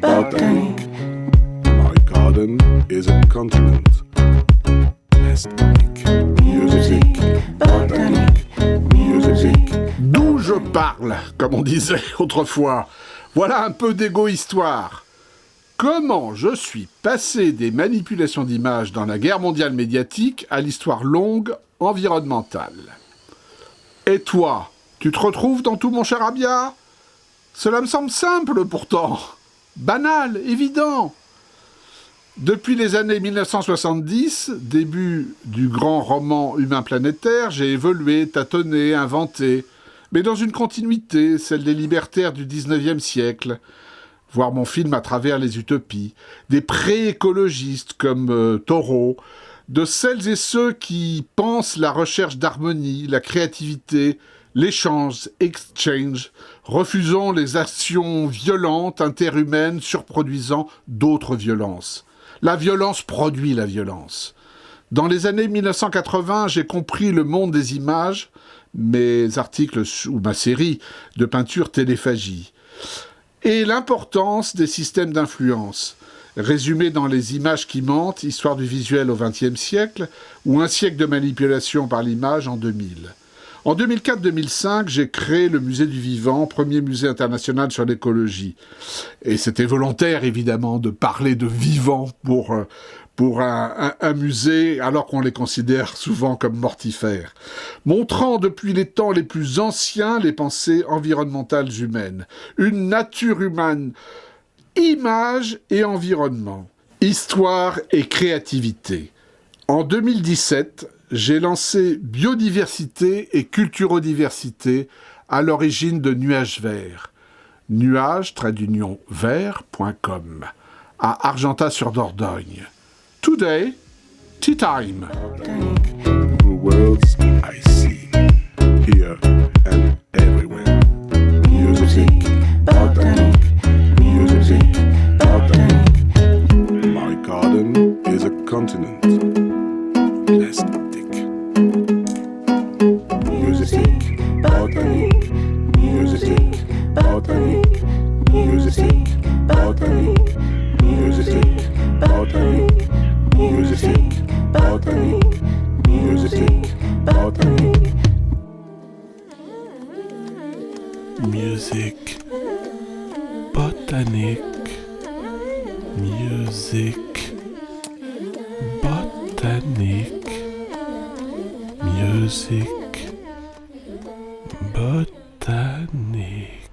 botanique. My garden is a continent. Plastic. Music, botanique, music. D'où je parle, comme on disait autrefois. Voilà un peu d'égo-histoire. Comment je suis passé des manipulations d'images dans la guerre mondiale médiatique à l'histoire longue environnementale. Et toi, tu te retrouves dans tout, mon cher Abia ? Cela me semble simple pourtant. Banal, évident. Depuis les années 1970, début du grand roman humain planétaire, j'ai évolué, tâtonné, inventé, mais dans une continuité, celle des libertaires du 19e siècle. Voir mon film à travers les utopies, des pré-écologistes comme Thoreau, de celles et ceux qui pensent la recherche d'harmonie, la créativité, l'échange, exchange, refusant les actions violentes, interhumaines, surproduisant d'autres violences. La violence produit la violence. Dans les années 1980, j'ai compris le monde des images, mes articles ou ma série de peinture Téléphagie, et l'importance des systèmes d'influence, résumés dans Les images qui mentent, histoire du visuel au XXe siècle, ou Un siècle de manipulation par l'image en 2000. En 2004-2005, j'ai créé le Musée du Vivant, premier musée international sur l'écologie. Et c'était volontaire, évidemment, de parler de vivant pour un musée, alors qu'on les considère souvent comme mortifères. Montrant depuis les temps les plus anciens les pensées environnementales humaines. Une nature humaine, image et environnement, histoire et créativité. En 2017, j'ai lancé Biodiversité et Culturodiversité à l'origine de Nuages Verts. nuages-vert.com à Argentat-sur-Dordogne. Today, tea time. The worlds I see, here and everywhere. Music, botanique, music, botanique. My garden is a continent. Plastic. Music, botanique, music, botanique, music, botanique, music, botanique, music, botanique, music, botanique. Music, botanique, music, botanique, music, botanique.